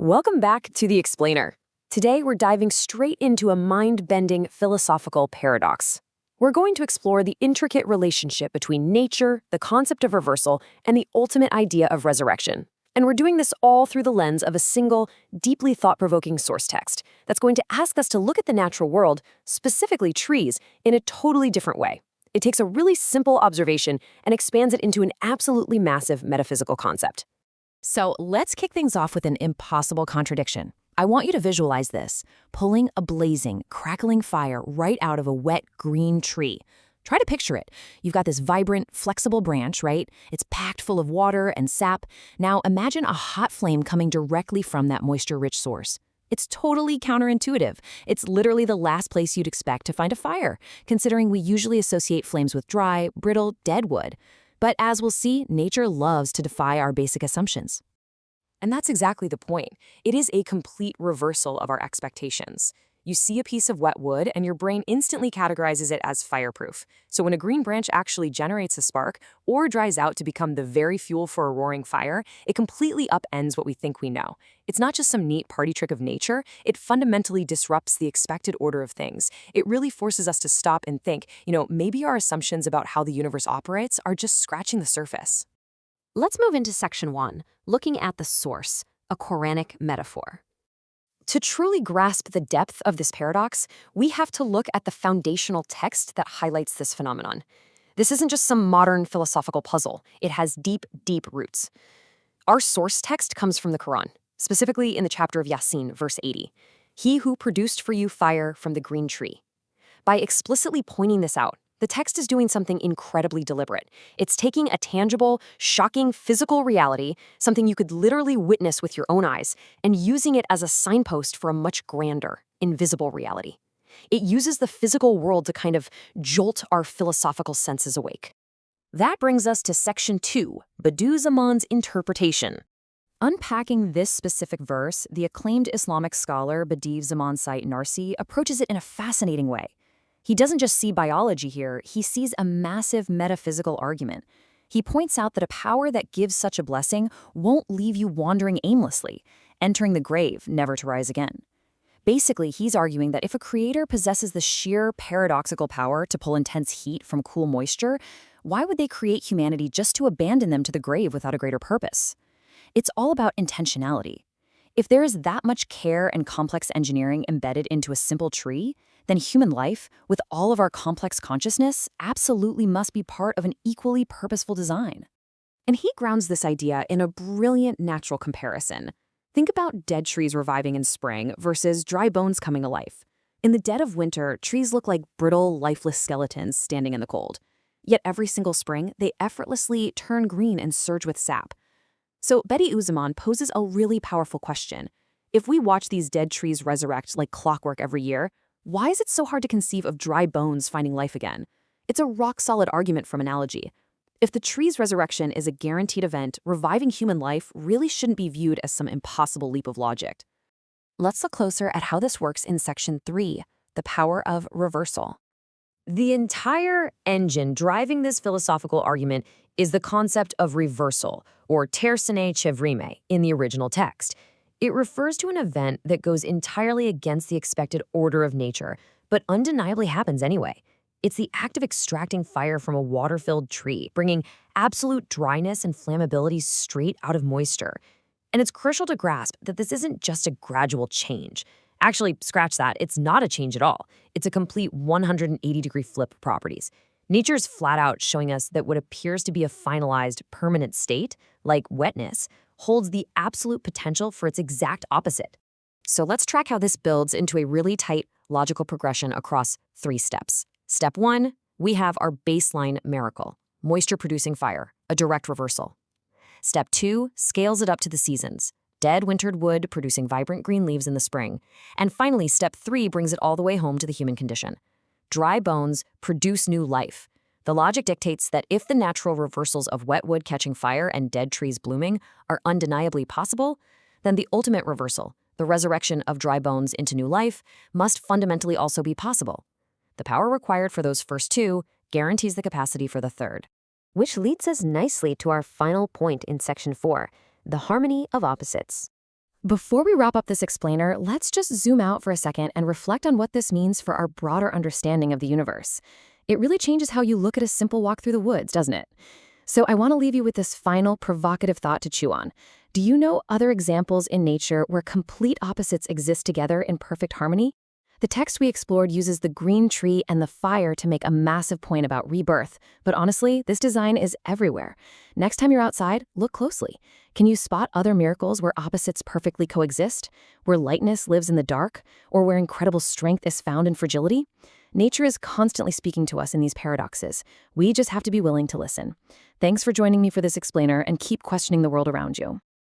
Welcome back to The Explainer. Today, we're diving straight into a mind-bending philosophical paradox. We're going to explore the intricate relationship between nature, the concept of reversal, and the ultimate idea of resurrection. And we're doing this all through the lens of a single, deeply thought-provoking source text that's going to ask us to look at the natural world, specifically trees, in a totally different way. It takes a really simple observation and expands it into an absolutely massive metaphysical concept. So let's kick things off with an impossible contradiction. I want you to visualize this, pulling a blazing, crackling fire right out of a wet, green tree. Try to picture it. You've got this vibrant, flexible branch, right? It's packed full of water and sap. Now imagine a hot flame coming directly from that moisture-rich source. It's totally counterintuitive. It's literally the last place you'd expect to find a fire, considering we usually associate flames with dry, brittle, dead wood. But as we'll see, nature loves to defy our basic assumptions. And that's exactly the point. It is a complete reversal of our expectations. You see a piece of wet wood, and your brain instantly categorizes it as fireproof. So when a green branch actually generates a spark or dries out to become the very fuel for a roaring fire, it completely upends what we think we know. It's not just some neat party trick of nature, it fundamentally disrupts the expected order of things. It really forces us to stop and think, maybe our assumptions about how the universe operates are just scratching the surface. Let's move into section 1, looking at the source, a Quranic metaphor. To truly grasp the depth of this paradox, we have to look at the foundational text that highlights this phenomenon. This isn't just some modern philosophical puzzle. It has deep, deep roots. Our source text comes from the Qur'an, specifically in the chapter of Yasin, verse 80. He who produced for you fire from the green tree. By explicitly pointing this out, the text is doing something incredibly deliberate. It's taking a tangible, shocking physical reality, something you could literally witness with your own eyes, and using it as a signpost for a much grander, invisible reality. It uses the physical world to kind of jolt our philosophical senses awake. That brings us to section 2, Bediuzzaman's interpretation. Unpacking this specific verse, the acclaimed Islamic scholar Bediuzzaman Said Narsi approaches it in a fascinating way. He doesn't just see biology here, he sees a massive metaphysical argument. He points out that a power that gives such a blessing won't leave you wandering aimlessly, entering the grave, never to rise again. Basically, he's arguing that if a creator possesses the sheer paradoxical power to pull intense heat from cool moisture, why would they create humanity just to abandon them to the grave without a greater purpose? It's all about intentionality. If there is that much care and complex engineering embedded into a simple tree, then human life, with all of our complex consciousness, absolutely must be part of an equally purposeful design. And he grounds this idea in a brilliant natural comparison. Think about dead trees reviving in spring versus dry bones coming to life. In the dead of winter, trees look like brittle, lifeless skeletons standing in the cold. Yet every single spring, they effortlessly turn green and surge with sap. So Bediuzzaman poses a really powerful question. If we watch these dead trees resurrect like clockwork every year, why is it so hard to conceive of dry bones finding life again? It's a rock-solid argument from analogy. If the tree's resurrection is a guaranteed event, reviving human life really shouldn't be viewed as some impossible leap of logic. Let's look closer at how this works in section 3, the power of reversal. The entire engine driving this philosophical argument is the concept of reversal, or tersine chevrime, in the original text. It refers to an event that goes entirely against the expected order of nature, but undeniably happens anyway. It's the act of extracting fire from a water-filled tree, bringing absolute dryness and flammability straight out of moisture. And it's crucial to grasp that this isn't just a gradual change. Actually, scratch that, it's not a change at all. It's a complete 180-degree flip of properties. Nature's flat out showing us that what appears to be a finalized, permanent state, like wetness, holds the absolute potential for its exact opposite. So let's track how this builds into a really tight logical progression across 3 steps. Step 1, we have our baseline miracle, moisture-producing fire, a direct reversal. Step 2 scales it up to the seasons, dead wintered wood producing vibrant green leaves in the spring. And finally, step 3 brings it all the way home to the human condition. Dry bones produce new life. The logic dictates that if the natural reversals of wet wood catching fire and dead trees blooming are undeniably possible, then the ultimate reversal, the resurrection of dry bones into new life, must fundamentally also be possible. The power required for those first 2 guarantees the capacity for the third. Which leads us nicely to our final point in section 4, the harmony of opposites. Before we wrap up this explainer, let's just zoom out for a second and reflect on what this means for our broader understanding of the universe. It really changes how you look at a simple walk through the woods, doesn't it? So I want to leave you with this final provocative thought to chew on. Do you know other examples in nature where complete opposites exist together in perfect harmony? The text we explored uses the green tree and the fire to make a massive point about rebirth. But honestly, this design is everywhere. Next time you're outside, look closely. Can you spot other miracles where opposites perfectly coexist? Where lightness lives in the dark? Or where incredible strength is found in fragility? Nature is constantly speaking to us in these paradoxes. We just have to be willing to listen. Thanks for joining me for this explainer, and keep questioning the world around you.